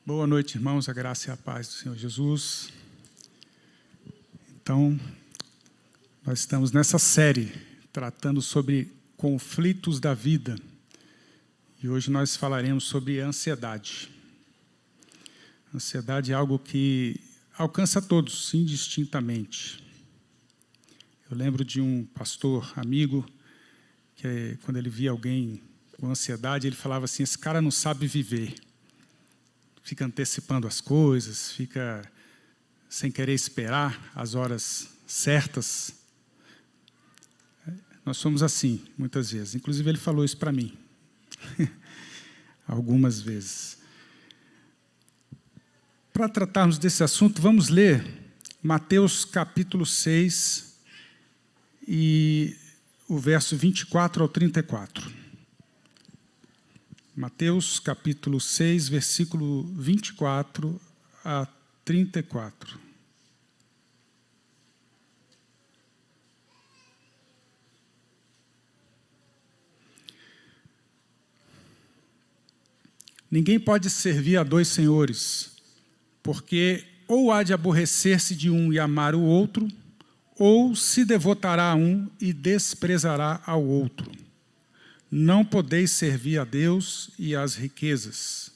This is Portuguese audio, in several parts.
Boa noite, irmãos, a graça e a paz do Senhor Jesus. Então, nós estamos nessa série tratando sobre conflitos da vida. E hoje nós falaremos sobre ansiedade. Ansiedade é algo que alcança todos, indistintamente. Eu lembro de um pastor amigo, que quando ele via alguém com ansiedade, ele falava assim: esse cara não sabe viver. Fica antecipando as coisas, fica sem querer esperar as horas certas. Nós somos assim, muitas vezes. Inclusive, ele falou isso para mim, algumas vezes. Para tratarmos desse assunto, vamos ler Mateus capítulo 6 e o verso 24 ao 34. Mateus capítulo 6, versículo 24 a 34. Ninguém pode servir a dois senhores, porque ou há de aborrecer-se de um e amar o outro, ou se devotará a um e desprezará ao outro. Não podeis servir a Deus e às riquezas.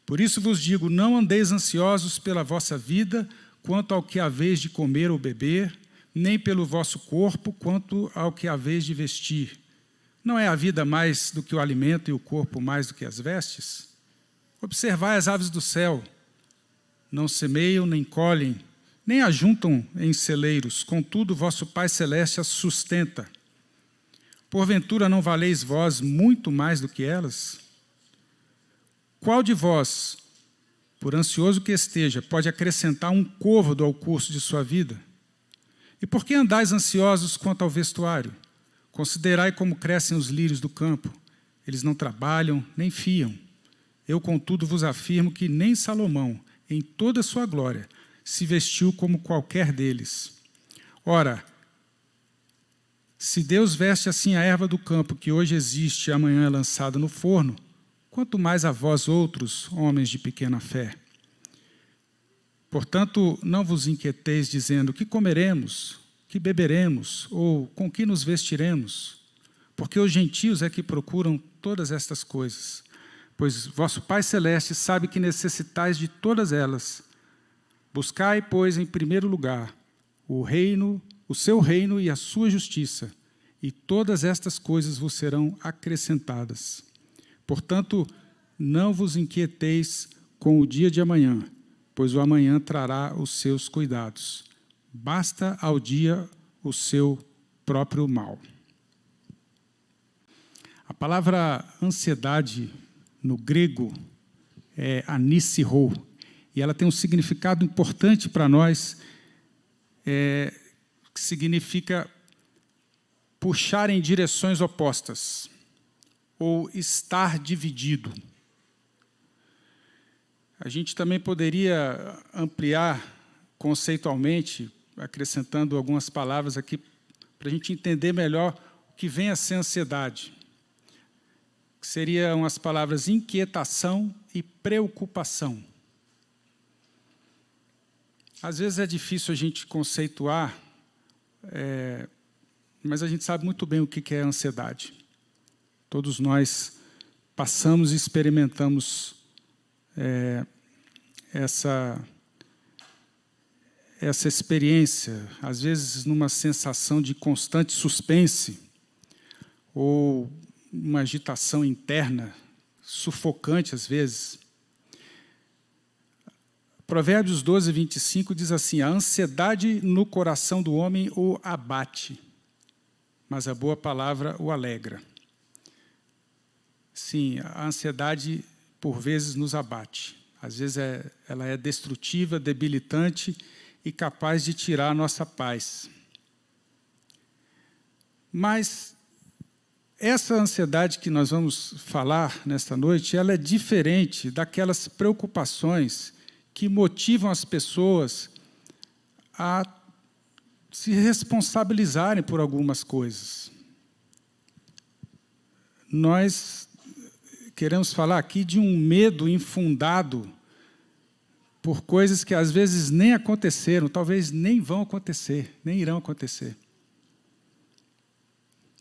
Por isso vos digo, não andeis ansiosos pela vossa vida, quanto ao que haveis de comer ou beber, nem pelo vosso corpo, quanto ao que haveis de vestir. Não é a vida mais do que o alimento e o corpo mais do que as vestes? Observai as aves do céu. Não semeiam, nem colhem, nem ajuntam em celeiros, contudo vosso Pai Celeste as sustenta. Porventura não valeis vós muito mais do que elas? Qual de vós, por ansioso que esteja, pode acrescentar um côvado ao curso de sua vida? E por que andais ansiosos quanto ao vestuário? Considerai como crescem os lírios do campo. Eles não trabalham, nem fiam. Eu, contudo, vos afirmo que nem Salomão, em toda a sua glória, se vestiu como qualquer deles. Ora, se Deus veste assim a erva do campo, que hoje existe e amanhã é lançada no forno, quanto mais a vós outros, homens de pequena fé. Portanto, não vos inquieteis dizendo: que comeremos, que beberemos, ou com que nos vestiremos? Porque os gentios é que procuram todas estas coisas. Pois vosso Pai Celeste sabe que necessitais de todas elas. Buscai, pois, em primeiro lugar, o seu reino e a sua justiça, e todas estas coisas vos serão acrescentadas. Portanto, não vos inquieteis com o dia de amanhã, pois o amanhã trará os seus cuidados. Basta ao dia o seu próprio mal. A palavra ansiedade, no grego, é anissiro, e ela tem um significado importante para nós, que significa puxar em direções opostas, ou estar dividido. A gente também poderia ampliar conceitualmente, acrescentando algumas palavras aqui, para a gente entender melhor o que vem a ser ansiedade, que seriam as palavras inquietação e preocupação. Às vezes é difícil a gente conceituar, mas a gente sabe muito bem o que é ansiedade. Todos nós passamos e experimentamos essa experiência, às vezes numa sensação de constante suspense, ou uma agitação interna, sufocante às vezes. Provérbios 12, 25 diz assim: a ansiedade no coração do homem o abate, mas a boa palavra o alegra. Sim, a ansiedade, por vezes, nos abate. Às vezes, ela é destrutiva, debilitante e capaz de tirar a nossa paz. Mas essa ansiedade que nós vamos falar nesta noite, ela é diferente daquelas preocupações que motivam as pessoas a se responsabilizarem por algumas coisas. Nós queremos falar aqui de um medo infundado por coisas que às vezes nem aconteceram, talvez nem vão acontecer, nem irão acontecer.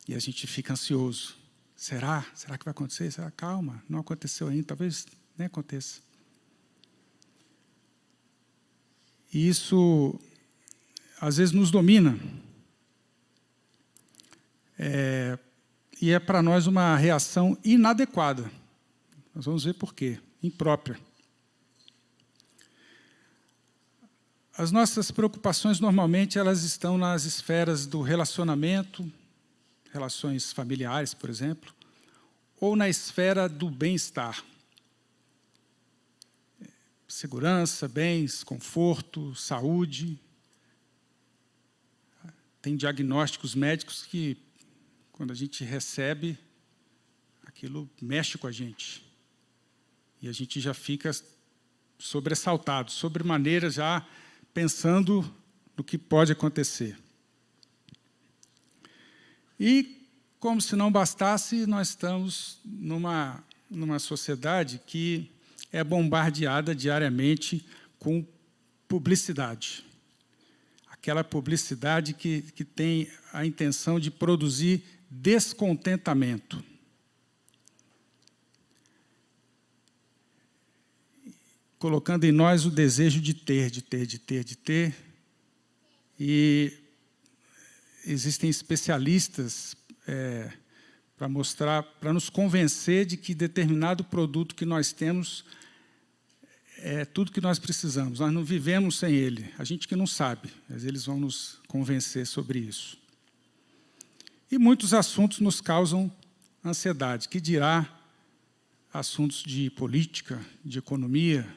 E a gente fica ansioso. Será? Será que vai acontecer? Será? Calma, não aconteceu ainda, talvez nem aconteça. E isso, às vezes, nos domina. E é para nós uma reação inadequada. Nós vamos ver por quê. Imprópria. As nossas preocupações, normalmente, elas estão nas esferas do relacionamento, relações familiares, por exemplo, ou na esfera do bem-estar. Segurança, bens, conforto, saúde. Tem diagnósticos médicos que, quando a gente recebe, aquilo mexe com a gente. E a gente já fica sobressaltado, sobremaneira já pensando no que pode acontecer. E, como se não bastasse, nós estamos numa sociedade que é bombardeada diariamente com publicidade. Aquela publicidade que tem a intenção de produzir descontentamento. Colocando em nós o desejo de ter. E existem especialistas para mostrar, para nos convencer de que determinado produto que nós temos é tudo que nós precisamos. Nós não vivemos sem ele. A gente que não sabe, mas eles vão nos convencer sobre isso. E muitos assuntos nos causam ansiedade, que dirá assuntos de política, de economia,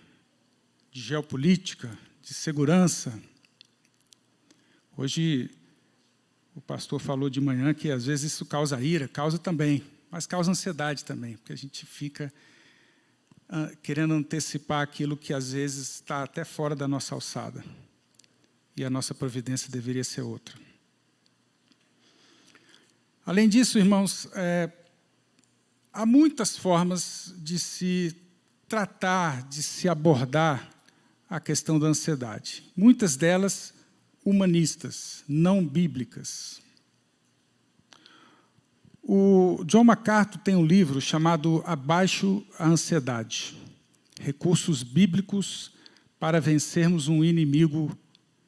de geopolítica, de segurança. Hoje, o pastor falou de manhã que, às vezes, isso causa ira, causa também, mas causa ansiedade também, porque a gente fica querendo antecipar aquilo que, às vezes, está até fora da nossa alçada. E a nossa providência deveria ser outra. Além disso, irmãos, há muitas formas de se tratar, de se abordar a questão da ansiedade. Muitas delas humanistas, não bíblicas. O John MacArthur tem um livro chamado Abaixo a Ansiedade, Recursos Bíblicos para Vencermos um Inimigo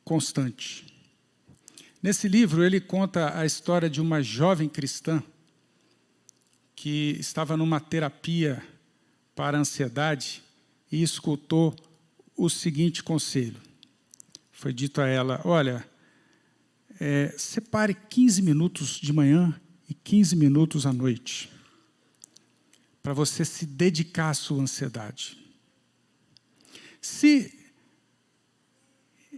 Constante. Nesse livro, ele conta a história de uma jovem cristã que estava numa terapia para a ansiedade e escutou o seguinte conselho. Foi dito a ela, olha, separe 15 minutos de manhã e 15 minutos à noite para você se dedicar à sua ansiedade. Se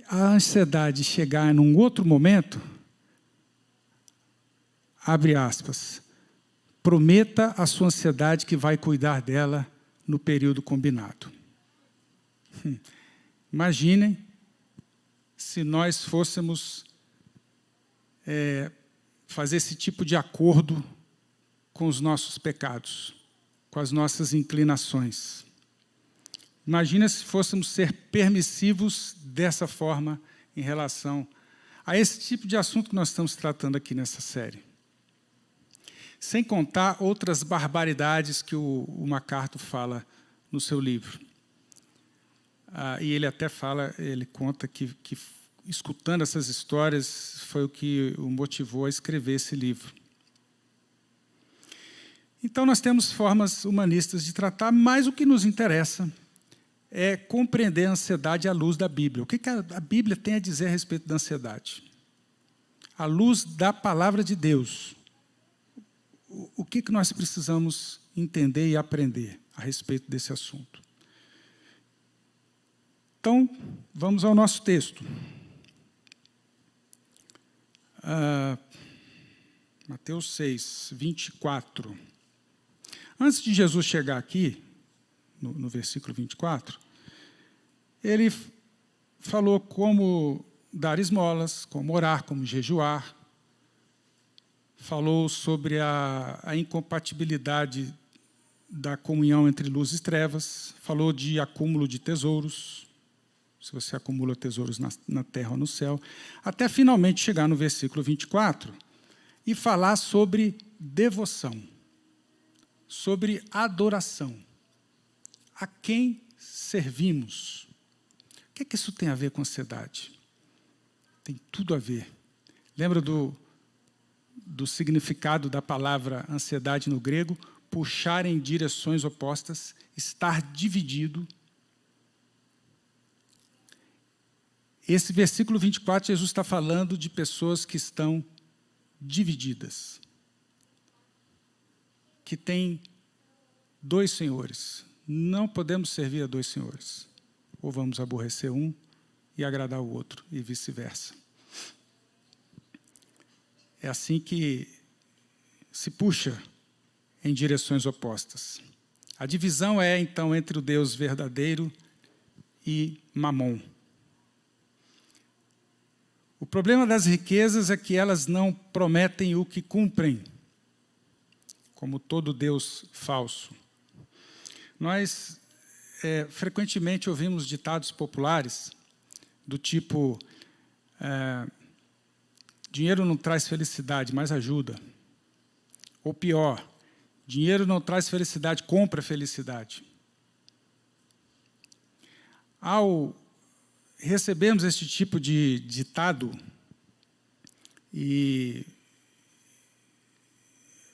a ansiedade chegar num outro momento, abre aspas, prometa à sua ansiedade que vai cuidar dela no período combinado. Imaginem se nós fôssemos fazer esse tipo de acordo com os nossos pecados, com as nossas inclinações. Imagina se fôssemos ser permissivos dessa forma em relação a esse tipo de assunto que nós estamos tratando aqui nessa série. Sem contar outras barbaridades que o MacArthur fala no seu livro. E ele até fala, ele conta que escutando essas histórias foi o que o motivou a escrever esse livro. Então, nós temos formas humanistas de tratar, mas o que nos interessa é compreender a ansiedade à luz da Bíblia. O que a Bíblia tem a dizer a respeito da ansiedade? À luz da palavra de Deus. O que nós precisamos entender e aprender a respeito desse assunto? Então, vamos ao nosso texto. Mateus 6, 24. Antes de Jesus chegar aqui, no versículo 24, ele falou como dar esmolas, como orar, como jejuar. Falou sobre a incompatibilidade da comunhão entre luz e trevas. Falou de acúmulo de tesouros. se você acumula tesouros na terra ou no céu, até finalmente chegar no versículo 24 e falar sobre devoção, sobre adoração. A quem servimos? O que é que isso tem a ver com ansiedade? Tem tudo a ver. Lembra do significado da palavra ansiedade no grego? Puxar em direções opostas, estar dividido. Esse versículo 24, Jesus está falando de pessoas que estão divididas, que têm dois senhores. Não podemos servir a dois senhores. Ou vamos aborrecer um e agradar o outro, e vice-versa. É assim que se puxa em direções opostas. A divisão é, então, entre o Deus verdadeiro e Mamon. O problema das riquezas é que elas não prometem o que cumprem, como todo Deus falso. Nós frequentemente ouvimos ditados populares do tipo: dinheiro não traz felicidade, mas ajuda. Ou pior, dinheiro não traz felicidade, compra felicidade. Ao recebermos este tipo de ditado e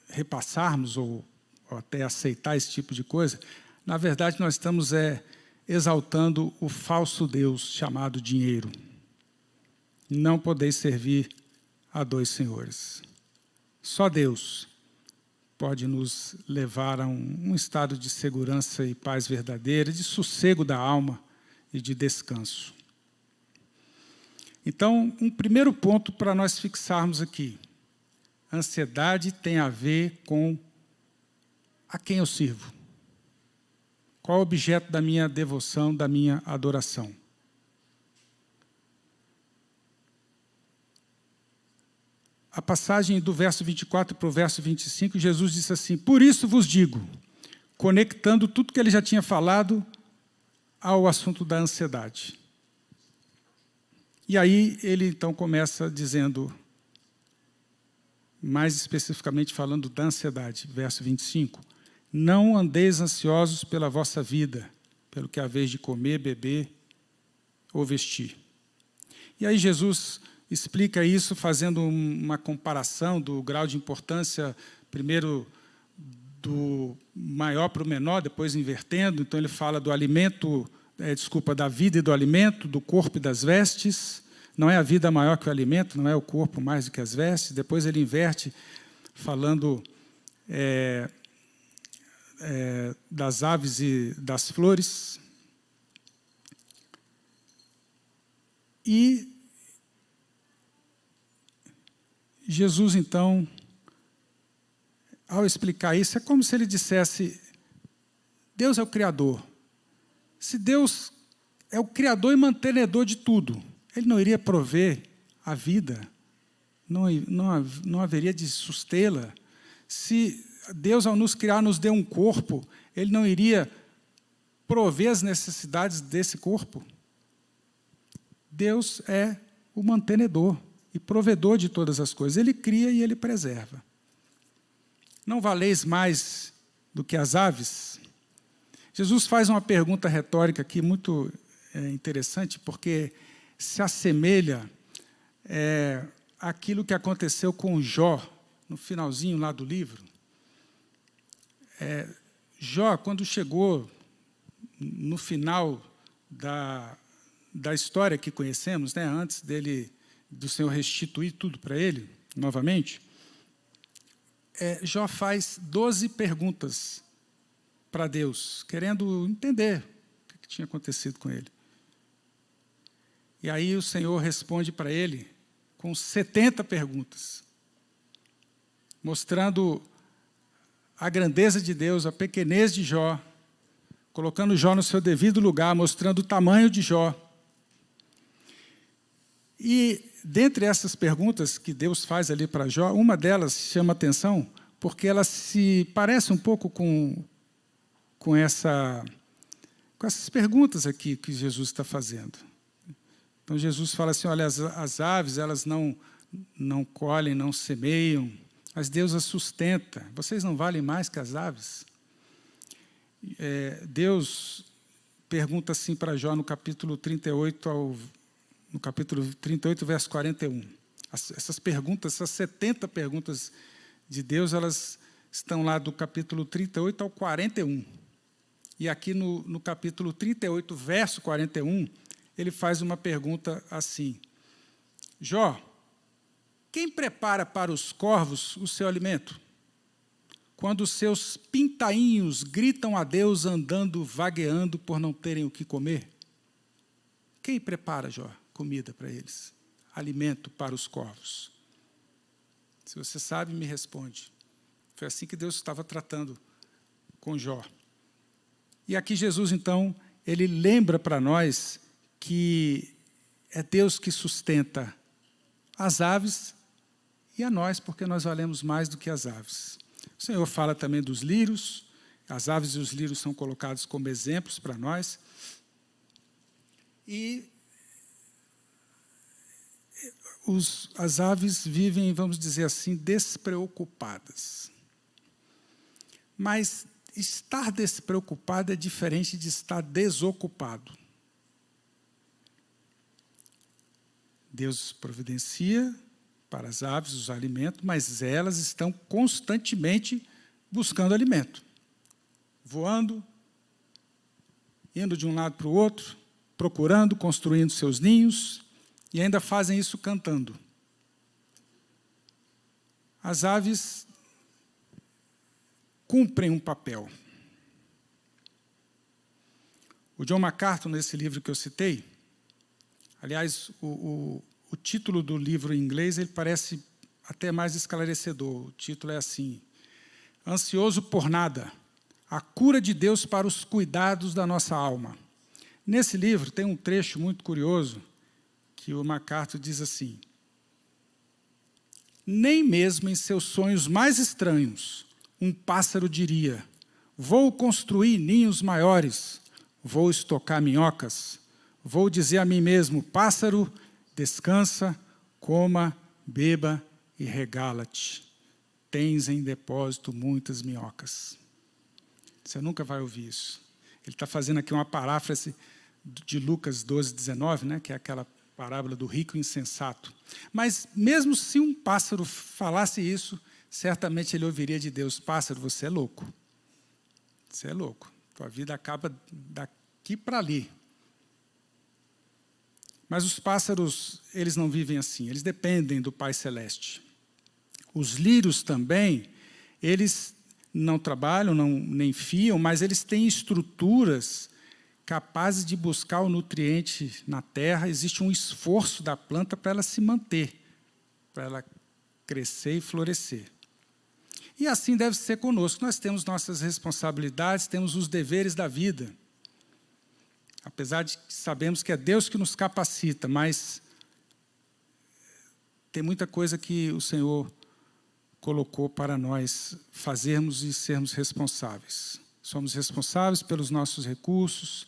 repassarmos ou até aceitar esse tipo de coisa, na verdade nós estamos exaltando o falso Deus chamado dinheiro. Não podeis servir a dois senhores. Só Deus pode nos levar a um estado de segurança e paz verdadeira, de sossego da alma e de descanso. Então, um primeiro ponto para nós fixarmos aqui: ansiedade tem a ver com a quem eu sirvo. Qual é o objeto da minha devoção, da minha adoração? A passagem do verso 24 para o verso 25, Jesus disse assim: por isso vos digo, conectando tudo que ele já tinha falado ao assunto da ansiedade. E aí ele então começa dizendo, mais especificamente falando da ansiedade, verso 25, não andeis ansiosos pela vossa vida, pelo que haveis de comer, beber ou vestir. E aí Jesus explica isso fazendo uma comparação do grau de importância, primeiro do maior para o menor, depois invertendo. Então ele fala do alimento, da vida e do alimento, do corpo e das vestes. Não é a vida maior que o alimento, não é o corpo mais do que as vestes. Depois ele inverte, falando das aves e das flores. E Jesus, então, ao explicar isso, é como se ele dissesse: Deus é o Criador. Se Deus é o Criador e mantenedor de tudo, Ele não iria prover a vida, não haveria de sustê-la. Se Deus, ao nos criar, nos deu um corpo, Ele não iria prover as necessidades desse corpo. Deus é o mantenedor e provedor de todas as coisas. Ele cria e Ele preserva. Não valeis mais do que as aves? Jesus faz uma pergunta retórica aqui muito interessante, porque se assemelha àquilo que aconteceu com Jó, no finalzinho lá do livro. Jó, quando chegou no final da história que conhecemos, antes do Senhor restituir tudo para ele, novamente, Jó faz 12 perguntas para Deus, querendo entender o que tinha acontecido com ele. E aí o Senhor responde para ele com 70 perguntas, mostrando a grandeza de Deus, a pequenez de Jó, colocando Jó no seu devido lugar, mostrando o tamanho de Jó. E, dentre essas perguntas que Deus faz ali para Jó, uma delas chama atenção, porque ela se parece um pouco com essas perguntas aqui que Jesus está fazendo. Então, Jesus fala assim, olha, as aves, elas não colhem, não semeiam, mas Deus as sustenta. Vocês não valem mais que as aves? Deus pergunta assim para Jó no capítulo 38, verso 41. Essas perguntas, essas 70 perguntas de Deus, elas estão lá do capítulo 38 ao 41. E aqui no capítulo 38, verso 41, ele faz uma pergunta assim: Jó, quem prepara para os corvos o seu alimento? Quando os seus pintainhos gritam a Deus andando, vagueando por não terem o que comer? Quem prepara, Jó, comida para eles? Alimento para os corvos? Se você sabe, me responde. Foi assim que Deus estava tratando com Jó. E aqui Jesus, então, ele lembra para nós que é Deus que sustenta as aves e a nós, porque nós valemos mais do que as aves. O Senhor fala também dos lírios, as aves e os lírios são colocados como exemplos para nós. E as aves vivem, vamos dizer assim, despreocupadas. Mas estar despreocupado é diferente de estar desocupado. Deus providencia para as aves os alimentos, mas elas estão constantemente buscando alimento. Voando, indo de um lado para o outro, procurando, construindo seus ninhos, e ainda fazem isso cantando. As aves cumprem um papel. O John MacArthur, nesse livro que eu citei, aliás, o título do livro em inglês ele parece até mais esclarecedor. O título é assim: Ansioso por Nada, a cura de Deus para os cuidados da nossa alma. Nesse livro tem um trecho muito curioso, que o MacArthur diz assim: nem mesmo em seus sonhos mais estranhos, um pássaro diria: vou construir ninhos maiores, vou estocar minhocas, vou dizer a mim mesmo: pássaro, descansa, coma, beba e regala-te. Tens em depósito muitas minhocas. Você nunca vai ouvir isso. Ele está fazendo aqui uma paráfrase de Lucas 12, 19, né, que é aquela parábola do rico insensato. Mas, mesmo se um pássaro falasse isso, certamente ele ouviria de Deus: pássaro, você é louco. Você é louco. Tua vida acaba daqui para ali. Mas os pássaros, eles não vivem assim, eles dependem do Pai Celeste. Os lírios também, eles não trabalham, nem fiam, mas eles têm estruturas capazes de buscar o nutriente na terra. Existe um esforço da planta para ela se manter, para ela crescer e florescer. E assim deve ser conosco. Nós temos nossas responsabilidades, temos os deveres da vida. Apesar de que sabemos que é Deus que nos capacita, mas tem muita coisa que o Senhor colocou para nós fazermos e sermos responsáveis. Somos responsáveis pelos nossos recursos,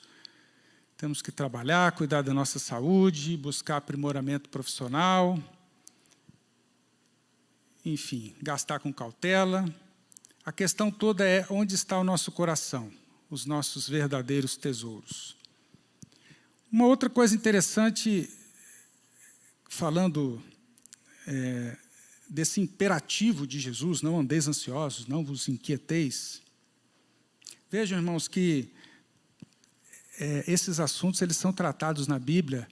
temos que trabalhar, cuidar da nossa saúde, buscar aprimoramento profissional, enfim, gastar com cautela. A questão toda é onde está o nosso coração, os nossos verdadeiros tesouros. Uma outra coisa interessante, falando desse imperativo de Jesus: não andeis ansiosos, não vos inquieteis. Vejam, irmãos, que esses assuntos eles são tratados na Bíblia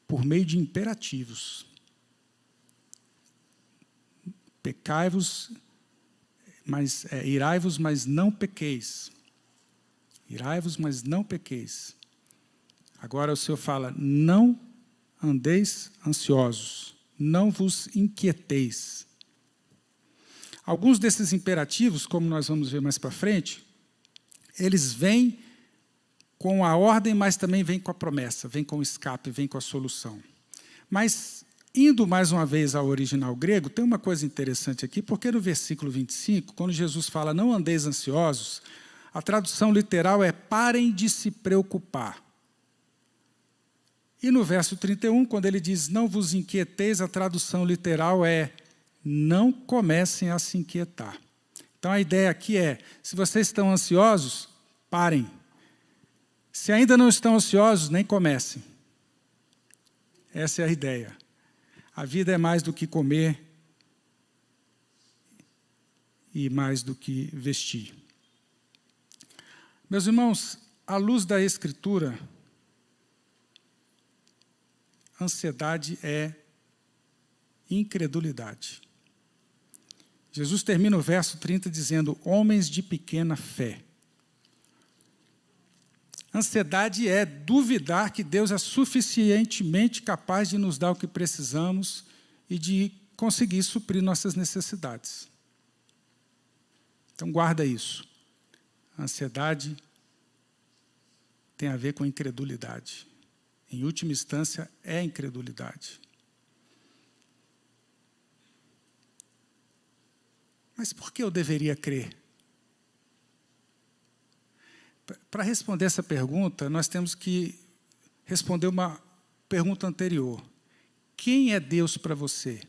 por meio de imperativos. Pecai-vos, irai-vos, mas não pequeis. Irai-vos, mas não pequeis. Agora o Senhor fala: não andeis ansiosos, não vos inquieteis. Alguns desses imperativos, como nós vamos ver mais para frente, eles vêm com a ordem, mas também vêm com a promessa, vêm com o escape, vêm com a solução. Mas, indo mais uma vez ao original grego, tem uma coisa interessante aqui, porque no versículo 25, quando Jesus fala: não andeis ansiosos, a tradução literal é: parem de se preocupar. E no verso 31, quando ele diz, não vos inquieteis, a tradução literal é, não comecem a se inquietar. Então, a ideia aqui é, se vocês estão ansiosos, parem. Se ainda não estão ansiosos, nem comecem. Essa é a ideia. A vida é mais do que comer e mais do que vestir. Meus irmãos, à luz da Escritura, ansiedade é incredulidade. Jesus termina o verso 30 dizendo, homens de pequena fé. Ansiedade é duvidar que Deus é suficientemente capaz de nos dar o que precisamos e de conseguir suprir nossas necessidades. Então, guarda isso. A ansiedade tem a ver com incredulidade. Em última instância, é incredulidade. Mas por que eu deveria crer? Para responder essa pergunta, nós temos que responder uma pergunta anterior. Quem é Deus para você?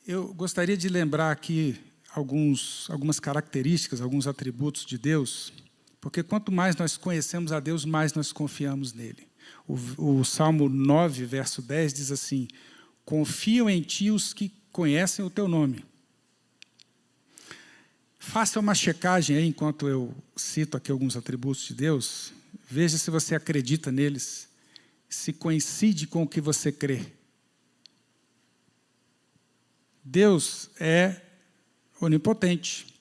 Eu gostaria de lembrar aqui algumas características, alguns atributos de Deus, porque quanto mais nós conhecemos a Deus, mais nós confiamos nele. O Salmo 9, verso 10 diz assim, confiam em ti os que conhecem o teu nome. Faça uma checagem aí, enquanto eu cito aqui alguns atributos de Deus, veja se você acredita neles, se coincide com o que você crê. Deus é onipotente,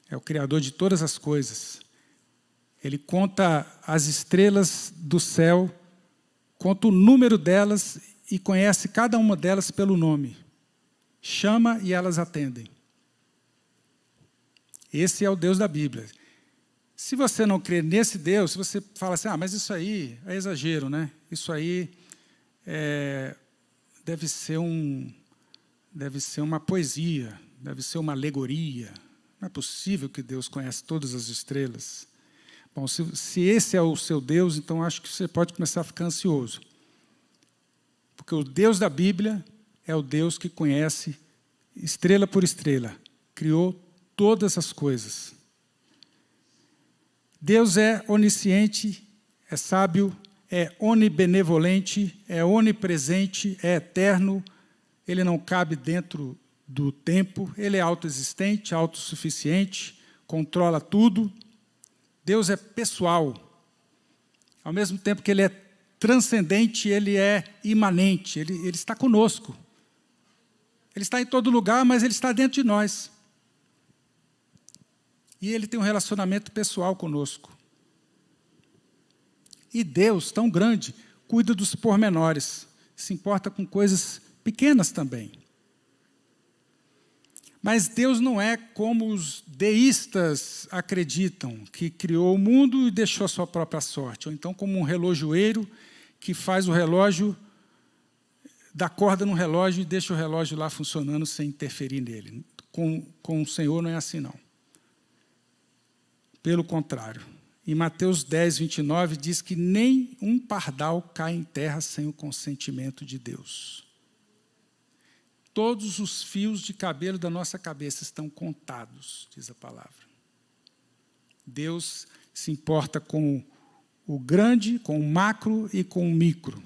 é o Criador de todas as coisas. Ele conta as estrelas do céu, conta o número delas e conhece cada uma delas pelo nome. Chama e elas atendem. Esse é o Deus da Bíblia. Se você não crê nesse Deus, se você fala assim, mas isso aí é exagero, né? Isso aí deve ser uma poesia, deve ser uma alegoria. Não é possível que Deus conhece todas as estrelas. Bom, se esse é o seu Deus, então acho que você pode começar a ficar ansioso. Porque o Deus da Bíblia é o Deus que conhece estrela por estrela, criou todas as coisas. Deus é onisciente, é sábio, é onibenevolente, é onipresente, é eterno, ele não cabe dentro do tempo, ele é autoexistente, autossuficiente, controla tudo. Deus é pessoal. Ao mesmo tempo que ele é transcendente, ele é imanente, ele está conosco. Ele está em todo lugar, mas ele está dentro de nós. E ele tem um relacionamento pessoal conosco. E Deus, tão grande, cuida dos pormenores, se importa com coisas pequenas também. Mas Deus não é como os deístas acreditam, que criou o mundo e deixou a sua própria sorte. Ou então como um relojoeiro que faz o relógio, dá corda no relógio e deixa o relógio lá funcionando sem interferir nele. Com o Senhor não é assim, não. Pelo contrário, em Mateus 10, 29, diz que nem um pardal cai em terra sem o consentimento de Deus. Todos os fios de cabelo da nossa cabeça estão contados, diz a palavra. Deus se importa com o grande, com o macro e com o micro.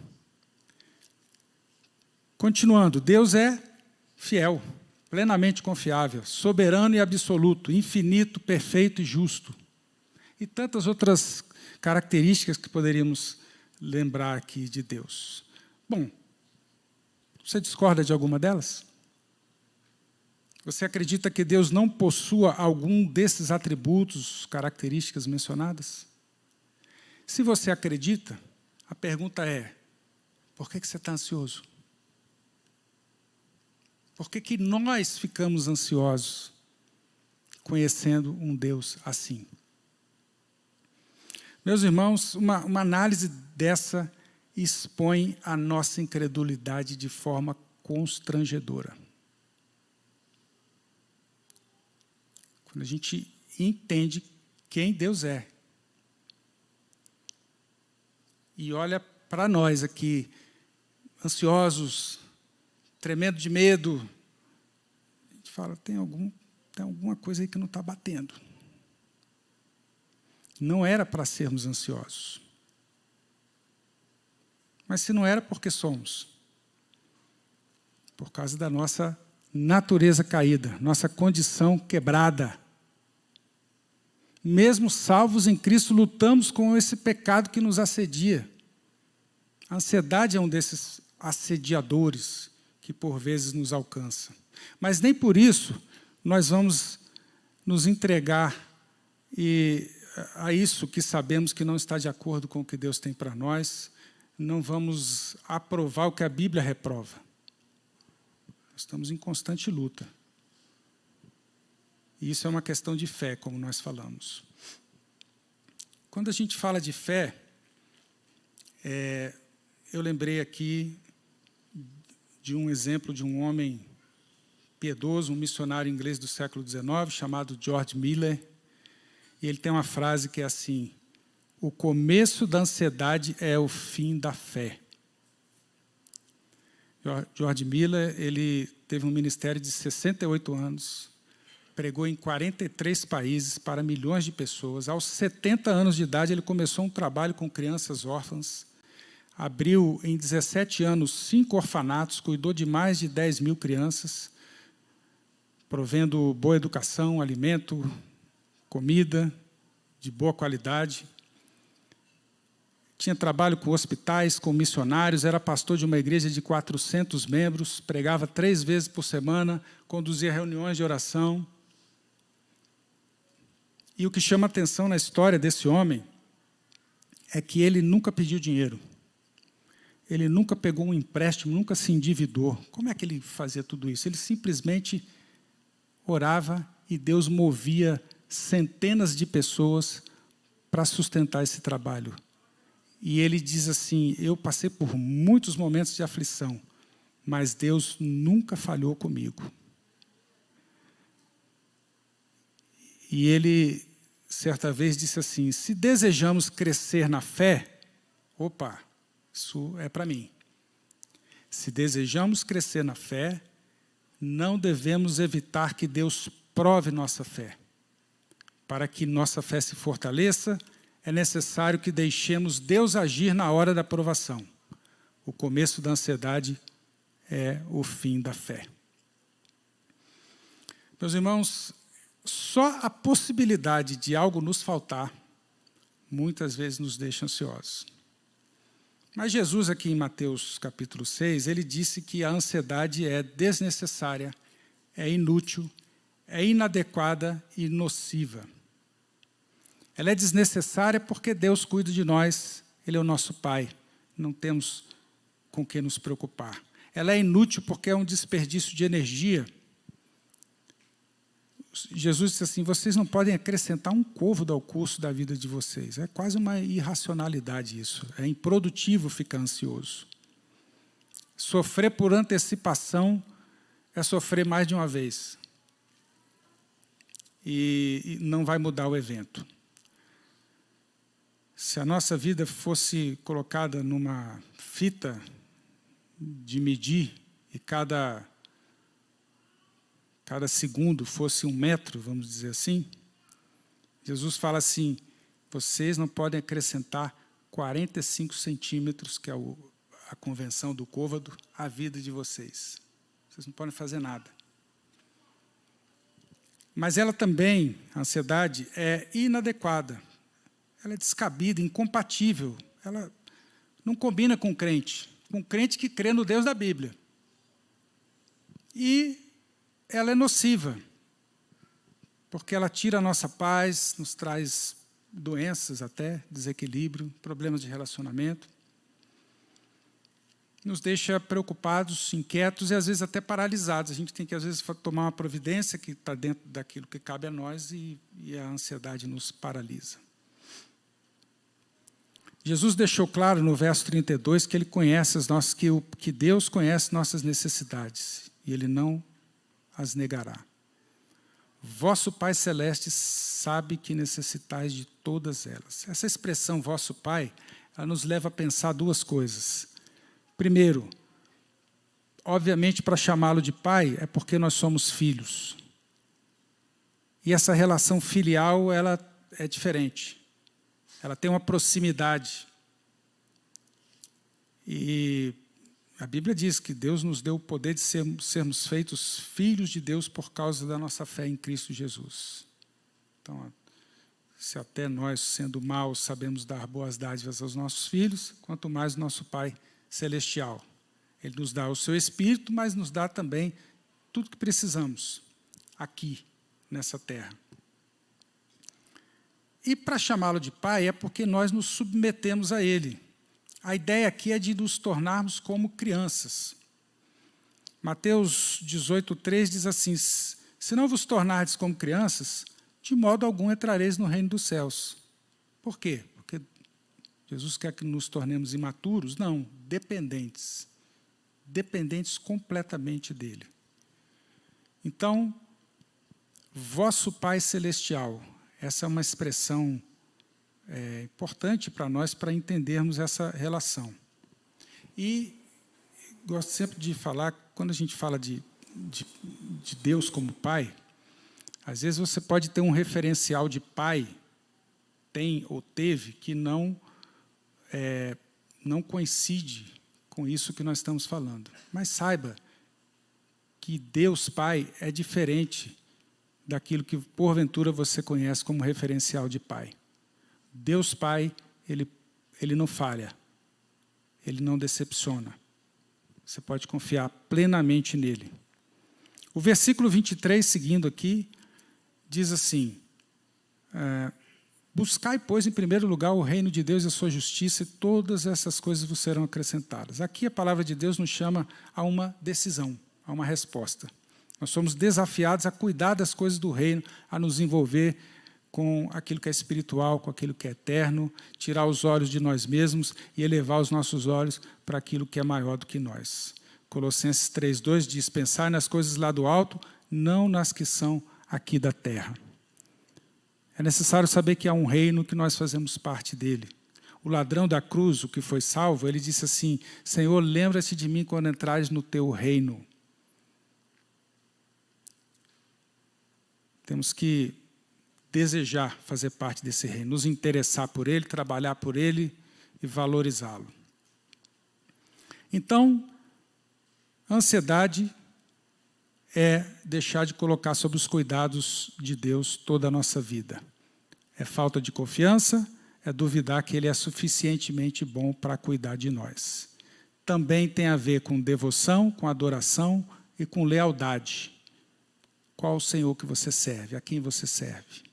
Continuando, Deus é fiel, plenamente confiável, soberano e absoluto, infinito, perfeito e justo. E tantas outras características que poderíamos lembrar aqui de Deus. Bom, você discorda de alguma delas? Você acredita que Deus não possua algum desses atributos, características mencionadas? Se você acredita, a pergunta é, por que você está ansioso? Por que nós ficamos ansiosos conhecendo um Deus assim? Meus irmãos, uma análise dessa expõe a nossa incredulidade de forma constrangedora. Quando a gente entende quem Deus é. e olha para nós aqui, ansiosos, tremendo de medo, a gente fala, tem alguma coisa aí que não está batendo. Não era para sermos ansiosos. Mas se não era, por que somos? Por causa da nossa natureza caída, nossa condição quebrada. Mesmo salvos em Cristo, lutamos com esse pecado que nos assedia. A ansiedade é um desses assediadores que por vezes nos alcança. Mas nem por isso nós vamos nos entregar a isso que sabemos que não está de acordo com o que Deus tem para nós, não vamos aprovar o que a Bíblia reprova. Nós estamos em constante luta. E isso é uma questão de fé, como nós falamos. Quando a gente fala de fé, eu lembrei aqui de um exemplo de um homem piedoso, um missionário inglês do século XIX, chamado George Miller. E ele tem uma frase que é assim: o começo da ansiedade é o fim da fé. George Miller, ele teve um ministério de 68 anos, pregou em 43 países para milhões de pessoas. Aos 70 anos de idade, ele começou um trabalho com crianças órfãs, abriu em 17 anos 5 orfanatos, cuidou de mais de 10 mil crianças, provendo boa educação, alimento, comida de boa qualidade. Tinha trabalho com hospitais, com missionários, era pastor de uma igreja de 400 membros, pregava 3 vezes por semana, conduzia reuniões de oração. E o que chama atenção na história desse homem é que ele nunca pediu dinheiro. Ele nunca pegou um empréstimo, nunca se endividou. Como é que ele fazia tudo isso? Ele simplesmente orava e Deus movia centenas de pessoas para sustentar esse trabalho. E ele diz assim: eu passei por muitos momentos de aflição, mas Deus nunca falhou comigo. E ele, certa vez, disse assim: se desejamos crescer na fé, isso é para mim. Se desejamos crescer na fé, não devemos evitar que Deus prove nossa fé. Para que nossa fé se fortaleça, é necessário que deixemos Deus agir na hora da provação. O começo da ansiedade é o fim da fé. Meus irmãos, só a possibilidade de algo nos faltar, muitas vezes nos deixa ansiosos. Mas Jesus, aqui em Mateus capítulo 6, ele disse que a ansiedade é desnecessária, é inútil, é inadequada e nociva. Ela é desnecessária porque Deus cuida de nós, Ele é o nosso Pai, não temos com que nos preocupar. Ela é inútil porque é um desperdício de energia. Jesus disse assim: vocês não podem acrescentar um côvado ao curso da vida de vocês. É quase uma irracionalidade isso. É improdutivo ficar ansioso. Sofrer por antecipação é sofrer mais de uma vez. E não vai mudar o evento. Se a nossa vida fosse colocada numa fita de medir e cada segundo fosse 1 metro, vamos dizer assim, Jesus fala assim: vocês não podem acrescentar 45 centímetros, que é a convenção do côvado, à vida de vocês. Vocês não podem fazer nada. Mas ela também, a ansiedade, é inadequada. Ela é descabida, incompatível. Ela não combina com um crente que crê no Deus da Bíblia. E ela é nociva, porque ela tira a nossa paz, nos traz doenças até, desequilíbrio, problemas de relacionamento, nos deixa preocupados, inquietos e às vezes até paralisados. A gente tem que às vezes tomar uma providência que está dentro daquilo que cabe a nós e a ansiedade nos paralisa. Jesus deixou claro no verso 32 que ele conhece que Deus conhece nossas necessidades e Ele não as negará. Vosso Pai Celeste sabe que necessitais de todas elas. Essa expressão, vosso Pai, ela nos leva a pensar duas coisas. Primeiro, obviamente, para chamá-lo de pai, é porque nós somos filhos. E essa relação filial, ela é diferente. Ela tem uma proximidade. E a Bíblia diz que Deus nos deu o poder de sermos feitos filhos de Deus por causa da nossa fé em Cristo Jesus. Então, se até nós, sendo maus, sabemos dar boas dádivas aos nossos filhos, quanto mais o nosso Pai Celestial. Ele nos dá o seu Espírito, mas nos dá também tudo que precisamos aqui, nessa terra. E para chamá-lo de Pai é porque nós nos submetemos a Ele. A ideia aqui é de nos tornarmos como crianças. Mateus 18:3 diz assim: se não vos tornardes como crianças, de modo algum entrareis no reino dos céus. Por quê? Porque Jesus quer que nos tornemos imaturos? Não, dependentes. Dependentes completamente dele. Então, vosso Pai Celestial, essa é uma expressão importante para nós, para entendermos essa relação. E gosto sempre de falar, quando a gente fala de Deus como Pai, às vezes você pode ter um referencial de pai, tem ou teve, que não coincide com isso que nós estamos falando. Mas saiba que Deus Pai é diferente daquilo que, porventura, você conhece como referencial de pai. Deus Pai, ele não falha, ele não decepciona. Você pode confiar plenamente nele. O versículo 23, seguindo aqui, diz assim: buscai, pois, em primeiro lugar o reino de Deus e a sua justiça, e todas essas coisas vos serão acrescentadas. Aqui a palavra de Deus nos chama a uma decisão, a uma resposta. Nós somos desafiados a cuidar das coisas do reino, a nos envolver com aquilo que é espiritual, com aquilo que é eterno, tirar os olhos de nós mesmos e elevar os nossos olhos para aquilo que é maior do que nós. Colossenses 3:2 diz: pensar nas coisas lá do alto, não nas que são aqui da terra. É necessário saber que há um reino que nós fazemos parte dele. O ladrão da cruz, o que foi salvo, ele disse assim: Senhor, lembra-te de mim quando entrares no teu reino. Temos que desejar fazer parte desse reino, nos interessar por ele, trabalhar por ele e valorizá-lo. Então, a ansiedade é deixar de colocar sob os cuidados de Deus toda a nossa vida. É falta de confiança, é duvidar que Ele é suficientemente bom para cuidar de nós. Também tem a ver com devoção, com adoração e com lealdade. Qual o Senhor que você serve? A quem você serve?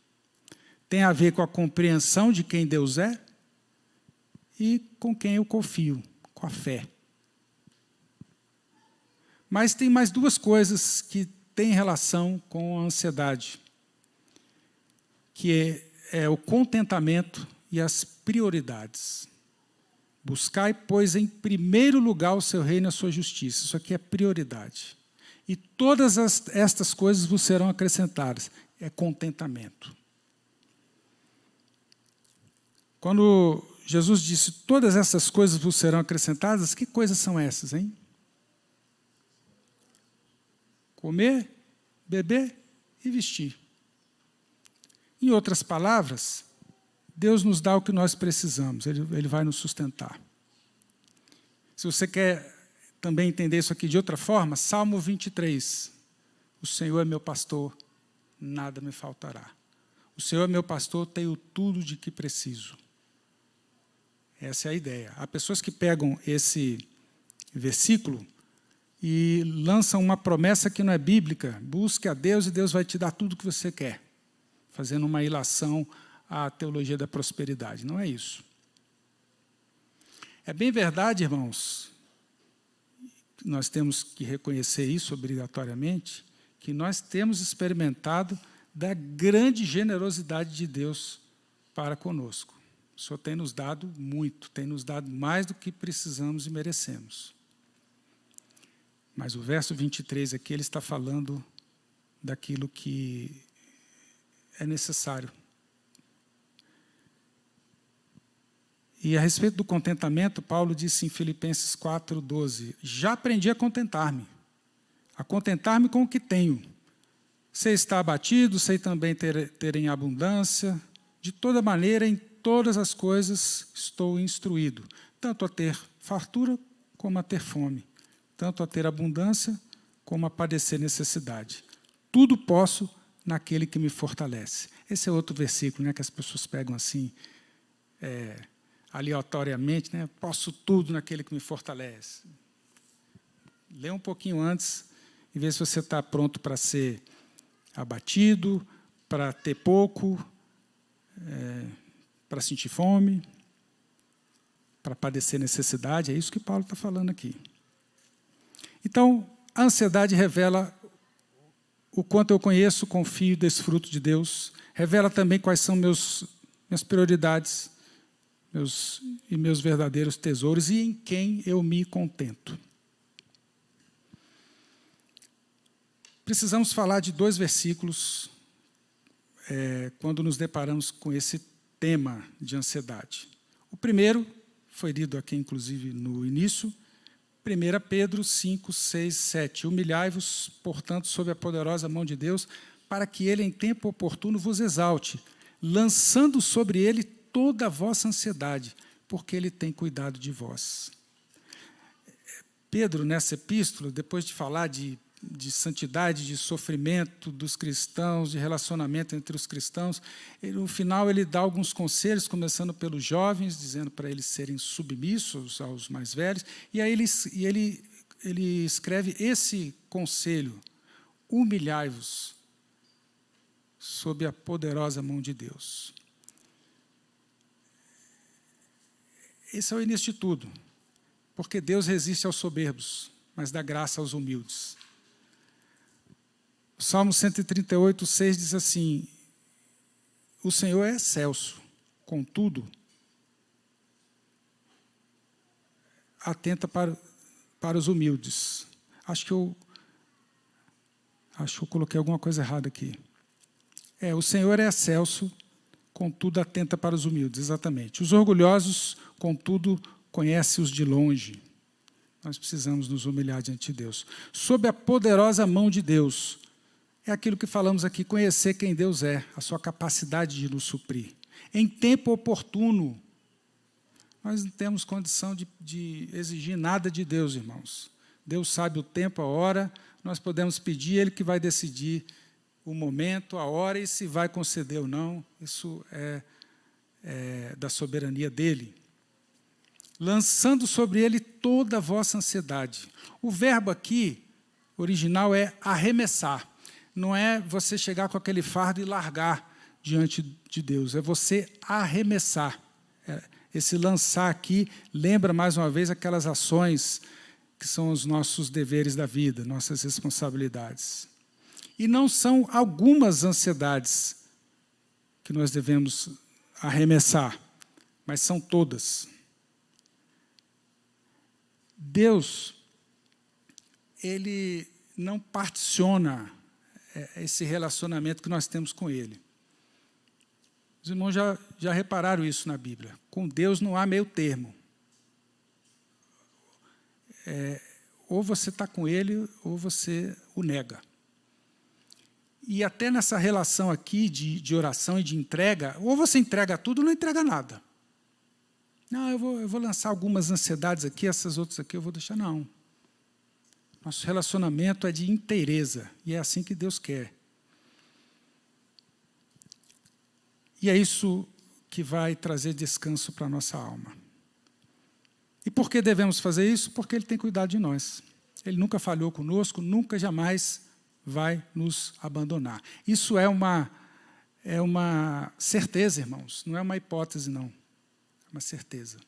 Tem a ver com a compreensão de quem Deus é e com quem eu confio, com a fé. Mas tem mais duas coisas que têm relação com a ansiedade, que é o contentamento e as prioridades. Buscai, pois, em primeiro lugar o seu reino e a sua justiça. Isso aqui é prioridade. E todas estas coisas vos serão acrescentadas. É contentamento. Quando Jesus disse, todas essas coisas vos serão acrescentadas, que coisas são essas, hein? Comer, beber e vestir. Em outras palavras, Deus nos dá o que nós precisamos, Ele vai nos sustentar. Se você quer também entender isso aqui de outra forma, Salmo 23. O Senhor é meu pastor, nada me faltará. O Senhor é meu pastor, tenho tudo de que preciso. Essa é a ideia. Há pessoas que pegam esse versículo e lançam uma promessa que não é bíblica. Busque a Deus e Deus vai te dar tudo o que você quer. Fazendo uma ilação à teologia da prosperidade. Não é isso. É bem verdade, irmãos, nós temos que reconhecer isso obrigatoriamente, que nós temos experimentado da grande generosidade de Deus para conosco. O Senhor tem nos dado muito, tem nos dado mais do que precisamos e merecemos. Mas o verso 23 aqui, ele está falando daquilo que é necessário. E a respeito do contentamento, Paulo disse em Filipenses 4:12, já aprendi a contentar-me com o que tenho. Sei estar abatido, sei também ter em abundância. De toda maneira, em todas as coisas estou instruído, tanto a ter fartura como a ter fome, tanto a ter abundância como a padecer necessidade. Tudo posso naquele que me fortalece. Esse é outro versículo, né, que as pessoas pegam assim, aleatoriamente, né? Posso tudo naquele que me fortalece. Lê um pouquinho antes e vê se você está pronto para ser abatido, para ter pouco, para sentir fome, para padecer necessidade. É isso que Paulo está falando aqui. Então, a ansiedade revela o quanto eu conheço, confio e desfruto de Deus. Revela também quais são minhas prioridades, meus verdadeiros tesouros e em quem eu me contento. Precisamos falar de 2 versículos quando nos deparamos com esse tema de ansiedade. O primeiro foi lido aqui, inclusive, no início, 1 Pedro 5, 6, 7. Humilhai-vos, portanto, sob a poderosa mão de Deus, para que Ele, em tempo oportuno, vos exalte, lançando sobre Ele toda a vossa ansiedade, porque Ele tem cuidado de vós. Pedro, nessa epístola, depois de falar de santidade, de sofrimento dos cristãos, de relacionamento entre os cristãos, no final ele dá alguns conselhos, começando pelos jovens, dizendo para eles serem submissos aos mais velhos, e aí ele escreve esse conselho: humilhai-vos sob a poderosa mão de Deus. Esse é o início de tudo, porque Deus resiste aos soberbos, mas dá graça aos humildes. O Salmo 138, 6 diz assim: o Senhor é excelso, contudo, atenta para os humildes. Acho que eu coloquei alguma coisa errada aqui. O Senhor é excelso, contudo, atenta para os humildes, exatamente. Os orgulhosos, contudo, conhece-os de longe. Nós precisamos nos humilhar diante de Deus. Sob a poderosa mão de Deus, é aquilo que falamos aqui, conhecer quem Deus é, a sua capacidade de nos suprir. Em tempo oportuno, nós não temos condição de exigir nada de Deus, irmãos. Deus sabe o tempo, a hora, nós podemos pedir, Ele que vai decidir o momento, a hora, e se vai conceder ou não, isso é da soberania dEle. Lançando sobre Ele toda a vossa ansiedade. O verbo aqui, original, é arremessar. Não é você chegar com aquele fardo e largar diante de Deus, é você arremessar. Esse lançar aqui lembra, mais uma vez, aquelas ações que são os nossos deveres da vida, nossas responsabilidades. E não são algumas ansiedades que nós devemos arremessar, mas são todas. Deus, Ele não particiona esse relacionamento que nós temos com Ele. Os irmãos já repararam isso na Bíblia. Com Deus não há meio termo. Ou você está com Ele, ou você o nega. E até nessa relação aqui de oração e de entrega, ou você entrega tudo ou não entrega nada. Não, eu vou lançar algumas ansiedades aqui, essas outras aqui eu vou deixar. Não. Nosso relacionamento é de inteireza, e é assim que Deus quer. E é isso que vai trazer descanso para a nossa alma. E por que devemos fazer isso? Porque Ele tem cuidado de nós. Ele nunca falhou conosco, nunca, jamais vai nos abandonar. Isso é uma certeza, irmãos, não é uma hipótese, não. É uma certeza.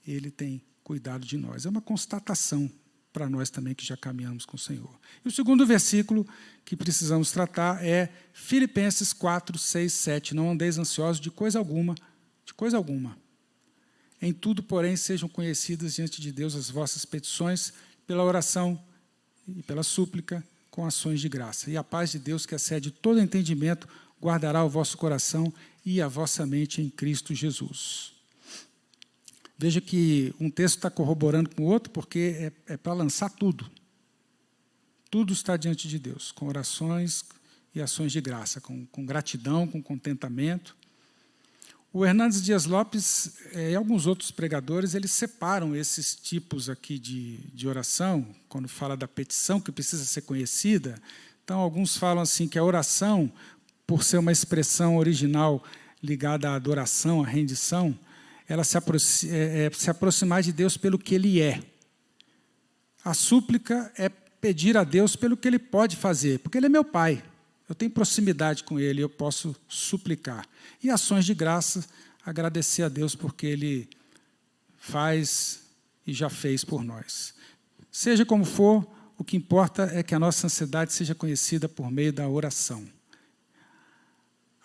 Ele tem cuidado de nós. É uma constatação para nós também que já caminhamos com o Senhor. E o segundo versículo que precisamos tratar é Filipenses 4, 6, 7. Não andeis ansiosos de coisa alguma, Em tudo, porém, sejam conhecidas diante de Deus as vossas petições pela oração e pela súplica com ações de graça. E a paz de Deus, que excede todo entendimento, guardará o vosso coração e a vossa mente em Cristo Jesus. Veja que um texto está corroborando com o outro, porque é para lançar tudo. Tudo está diante de Deus, com orações e ações de graça, com gratidão, com contentamento. O Hernandes Dias Lopes e alguns outros pregadores, eles separam esses tipos aqui de oração, quando fala da petição, que precisa ser conhecida. Então, alguns falam assim que a oração, por ser uma expressão original ligada à adoração, à rendição, ela se aproximar de Deus pelo que Ele é. A súplica é pedir a Deus pelo que Ele pode fazer, porque Ele é meu Pai. Eu tenho proximidade com Ele, eu posso suplicar. E ações de graça, agradecer a Deus porque Ele faz e já fez por nós. Seja como for, o que importa é que a nossa ansiedade seja conhecida por meio da oração.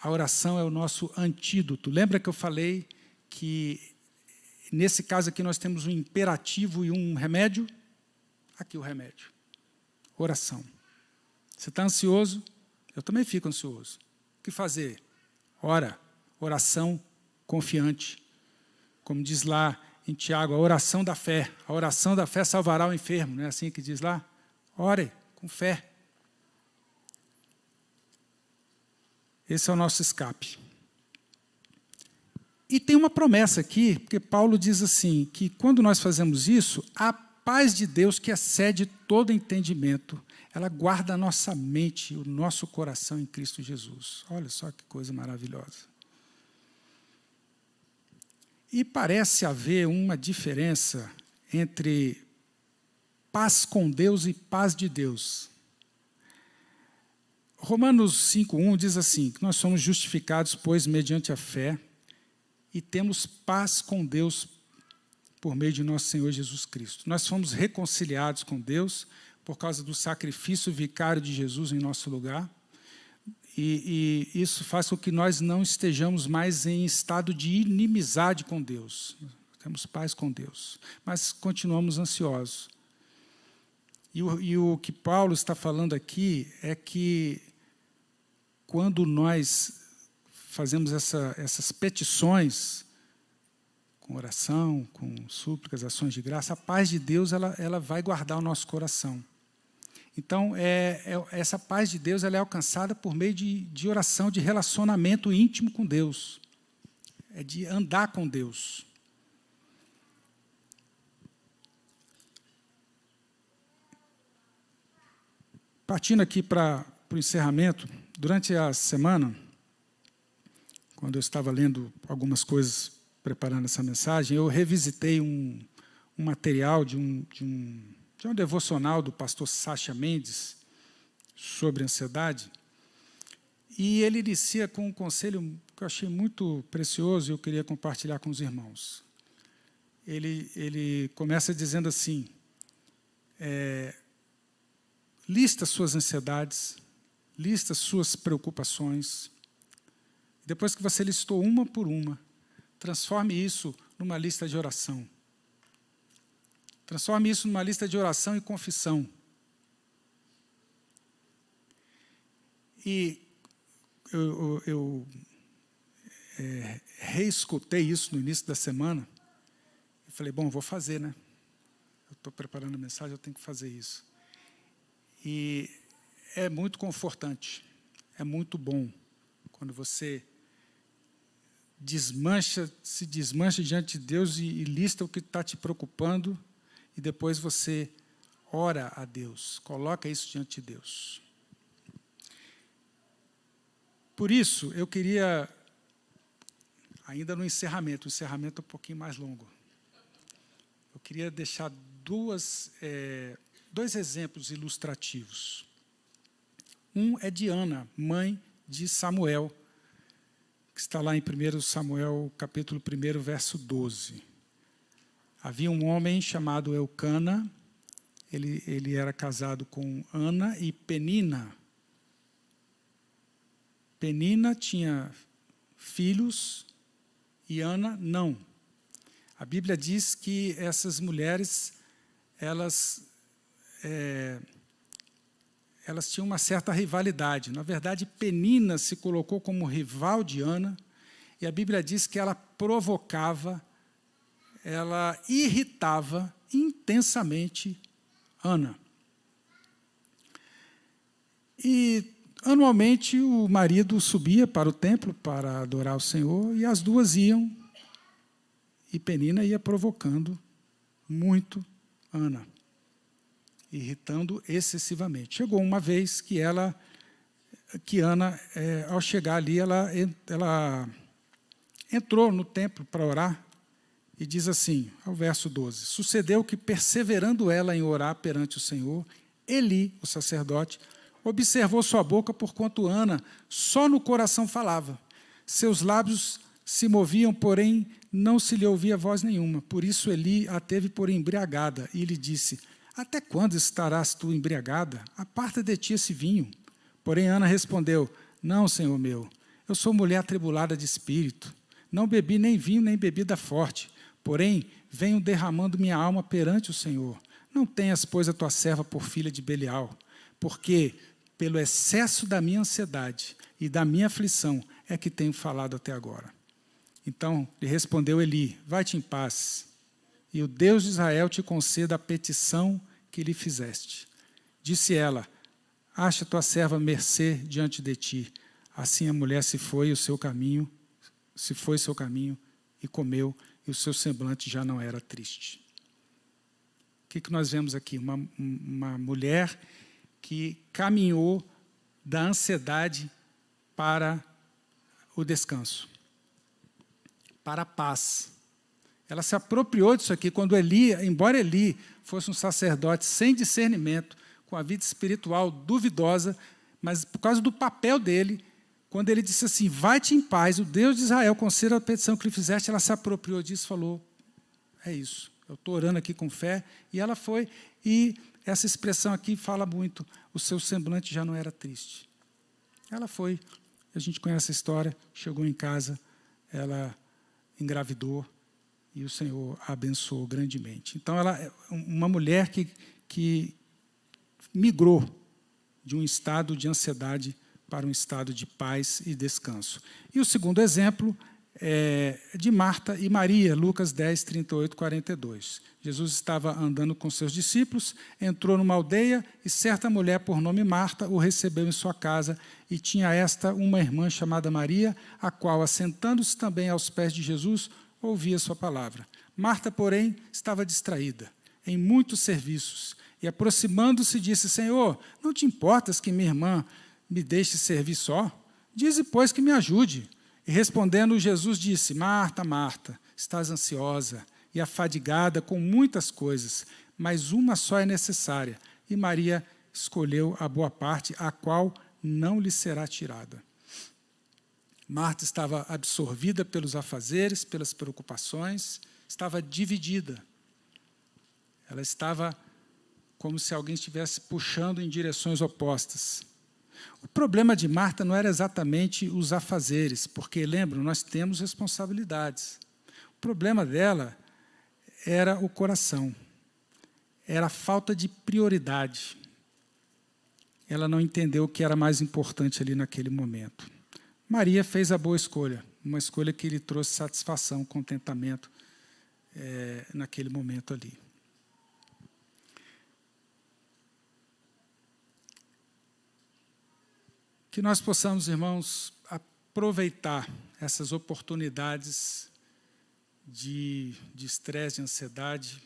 A oração é o nosso antídoto. Lembra que eu falei que, nesse caso aqui, nós temos um imperativo e um remédio? Aqui o remédio. Oração. Você está ansioso? Eu também fico ansioso. O que fazer? Ora. Oração confiante. Como diz lá em Tiago, a oração da fé. A oração da fé salvará o enfermo. Não é assim que diz lá? Ore com fé. Esse é o nosso escape. E tem uma promessa aqui, porque Paulo diz assim, que quando nós fazemos isso, a paz de Deus, que excede todo entendimento, ela guarda a nossa mente, o nosso coração em Cristo Jesus. Olha só que coisa maravilhosa. E parece haver uma diferença entre paz com Deus e paz de Deus. Romanos 5:1 diz assim, que nós somos justificados, pois, mediante a fé, e temos paz com Deus por meio de nosso Senhor Jesus Cristo. Nós fomos reconciliados com Deus por causa do sacrifício vicário de Jesus em nosso lugar, e isso faz com que nós não estejamos mais em estado de inimizade com Deus. Temos paz com Deus, mas continuamos ansiosos. E o que Paulo está falando aqui é que, quando nós fazemos essas petições, com oração, com súplicas, ações de graça, a paz de Deus ela vai guardar o nosso coração. Então, essa paz de Deus ela é alcançada por meio de oração, de relacionamento íntimo com Deus. É de andar com Deus. Partindo aqui para o encerramento, durante a semana, quando eu estava lendo algumas coisas, preparando essa mensagem, eu revisitei um material de um devocional do pastor Sacha Mendes sobre ansiedade, e ele inicia com um conselho que eu achei muito precioso e eu queria compartilhar com os irmãos. Ele começa dizendo assim, lista suas ansiedades, lista suas preocupações. Depois que você listou uma por uma, transforme isso numa lista de oração. Transforme isso numa lista de oração e confissão. E eu reescutei isso no início da semana e falei, bom, vou fazer, né? Eu estou preparando a mensagem, eu tenho que fazer isso. E é muito confortante, é muito bom quando você se desmancha diante de Deus e lista o que está te preocupando e depois você ora a Deus, coloca isso diante de Deus. Por isso, eu queria, ainda no encerramento, o encerramento é um pouquinho mais longo, eu queria deixar dois exemplos ilustrativos. Um é de Ana, mãe de Samuel, que está lá em 1 Samuel, capítulo 1, verso 12. Havia um homem chamado Eucana, ele era casado com Ana e Penina. Penina tinha filhos e Ana não. A Bíblia diz que essas mulheres, elas tinham uma certa rivalidade. Na verdade, Penina se colocou como rival de Ana, e a Bíblia diz que ela provocava ela irritava intensamente Ana. E, anualmente, o marido subia para o templo para adorar o Senhor, e as duas iam, e Penina ia provocando muito Ana, irritando excessivamente. Chegou uma vez que Ana, ao chegar ali, ela entrou no templo para orar, e diz assim, ao verso 12, sucedeu que, perseverando ela em orar perante o Senhor, Eli, o sacerdote, observou sua boca, porquanto Ana só no coração falava. Seus lábios se moviam, porém não se lhe ouvia voz nenhuma. Por isso Eli a teve por embriagada, e lhe disse, até quando estarás tu embriagada? Aparta de ti esse vinho. Porém Ana respondeu, não, Senhor meu, eu sou mulher atribulada de espírito, não bebi nem vinho nem bebida forte, porém venho derramando minha alma perante o Senhor. Não tenhas, pois, a tua serva por filha de Belial, porque pelo excesso da minha ansiedade e da minha aflição é que tenho falado até agora. Então lhe respondeu Eli, vai-te em paz, e o Deus de Israel te conceda a petição que lhe fizeste. Disse ela, acha tua serva mercê diante de ti. Assim a mulher se foi seu caminho e comeu, e o seu semblante já não era triste. O que nós vemos aqui? Uma mulher que caminhou da ansiedade para o descanso, para a paz. Ela se apropriou disso aqui, quando Eli, embora Eli fosse um sacerdote sem discernimento, com a vida espiritual duvidosa, mas por causa do papel dele, quando ele disse assim, vai-te em paz, o Deus de Israel conceda a petição que lhe fizeste, ela se apropriou disso e falou, é isso, eu estou orando aqui com fé, e ela foi, e essa expressão aqui fala muito, o seu semblante já não era triste. Ela foi, a gente conhece a história, chegou em casa, ela engravidou, e o Senhor a abençoou grandemente. Então, ela é uma mulher que migrou de um estado de ansiedade para um estado de paz e descanso. E o segundo exemplo é de Marta e Maria, Lucas 10, 38, 42. Jesus estava andando com seus discípulos, entrou numa aldeia e certa mulher por nome Marta o recebeu em sua casa e tinha esta uma irmã chamada Maria, a qual, assentando-se também aos pés de Jesus, ouvia sua palavra. Marta, porém, estava distraída em muitos serviços e, aproximando-se, disse, Senhor, não te importas que minha irmã me deixe servir só? Dize, pois, que me ajude. E respondendo, Jesus disse, Marta, Marta, estás ansiosa e afadigada com muitas coisas, mas uma só é necessária, e Maria escolheu a boa parte, a qual não lhe será tirada. Marta estava absorvida pelos afazeres, pelas preocupações, estava dividida. Ela estava como se alguém estivesse puxando em direções opostas. O problema de Marta não era exatamente os afazeres, porque, lembram, nós temos responsabilidades. O problema dela era o coração, era a falta de prioridade. Ela não entendeu o que era mais importante ali naquele momento. Maria fez a boa escolha, uma escolha que lhe trouxe satisfação, contentamento naquele momento ali. Que nós possamos, irmãos, aproveitar essas oportunidades de estresse, de ansiedade,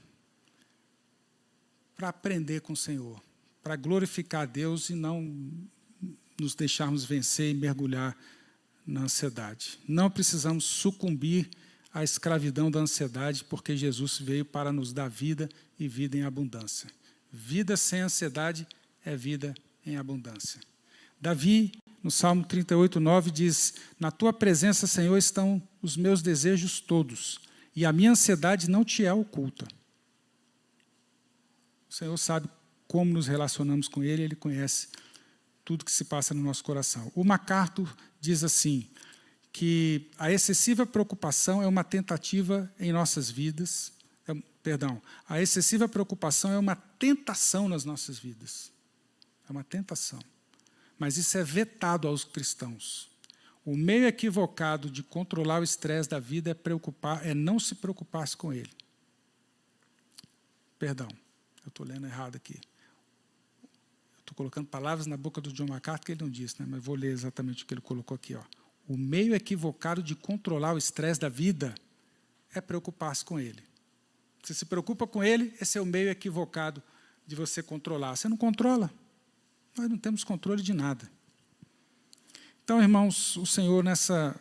para aprender com o Senhor, para glorificar a Deus e não nos deixarmos vencer e mergulhar na ansiedade. Não precisamos sucumbir à escravidão da ansiedade, porque Jesus veio para nos dar vida e vida em abundância. Vida sem ansiedade é vida em abundância. Davi, no Salmo 38, 9, diz, na tua presença, Senhor, estão os meus desejos todos, e a minha ansiedade não te é oculta. O Senhor sabe como nos relacionamos com Ele, Ele conhece tudo que se passa no nosso coração. O MacArthur diz assim, que a excessiva preocupação é uma tentativa em nossas vidas, a excessiva preocupação é uma tentação nas nossas vidas. É uma tentação. Mas isso é vetado aos cristãos. O meio equivocado de controlar o estresse da vida é não se preocupar com ele. Perdão, eu estou lendo errado aqui. Estou colocando palavras na boca do John MacArthur que ele não disse, né? Mas vou ler exatamente o que ele colocou aqui. Ó. O meio equivocado de controlar o estresse da vida é preocupar-se com ele. Você se preocupa com ele, esse é o meio equivocado de você controlar. Você não controla, nós não temos controle de nada. Então, irmãos, o Senhor, nessa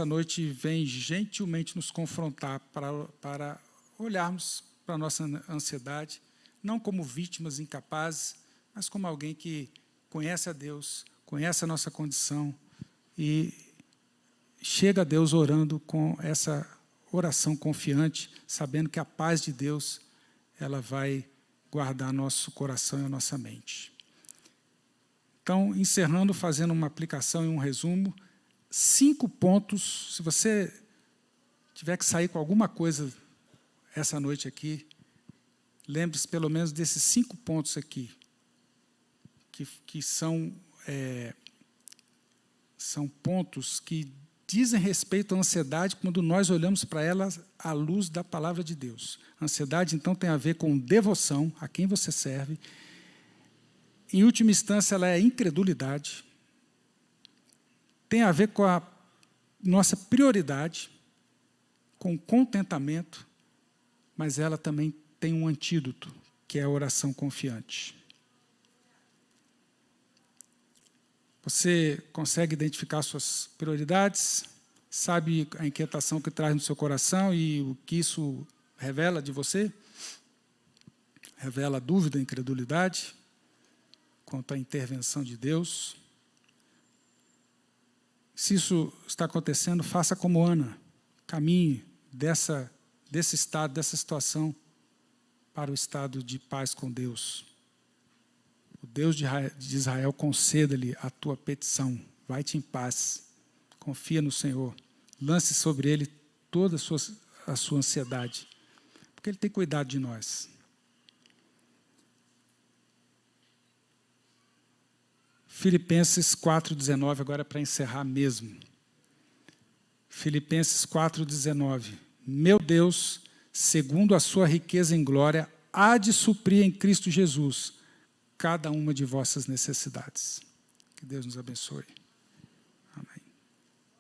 noite, vem gentilmente nos confrontar para olharmos para a nossa ansiedade, não como vítimas incapazes, mas como alguém que conhece a Deus, conhece a nossa condição e chega a Deus orando com essa oração confiante, sabendo que a paz de Deus ela vai guardar nosso coração e a nossa mente. Então, encerrando, fazendo uma aplicação e um resumo, 5 pontos, se você tiver que sair com alguma coisa essa noite aqui, lembre-se pelo menos desses 5 pontos aqui, que são pontos que dizem respeito à ansiedade quando nós olhamos para ela à luz da palavra de Deus. A ansiedade, então, tem a ver com devoção a quem você serve. Em última instância, ela é incredulidade. Tem a ver com a nossa prioridade, com contentamento, mas ela também tem um antídoto, que é a oração confiante. Você consegue identificar suas prioridades, sabe a inquietação que traz no seu coração e o que isso revela de você? Revela dúvida, incredulidade quanto à intervenção de Deus. Se isso está acontecendo, faça como Ana, caminhe desse estado, dessa situação, para o estado de paz com Deus. O Deus de Israel conceda-lhe a tua petição. Vai-te em paz. Confia no Senhor. Lance sobre Ele toda a sua ansiedade, porque Ele tem cuidado de nós. Filipenses 4,19, agora para encerrar mesmo. Filipenses 4,19. Meu Deus, segundo a sua riqueza em glória, há de suprir em Cristo Jesus cada uma de vossas necessidades. Que Deus nos abençoe.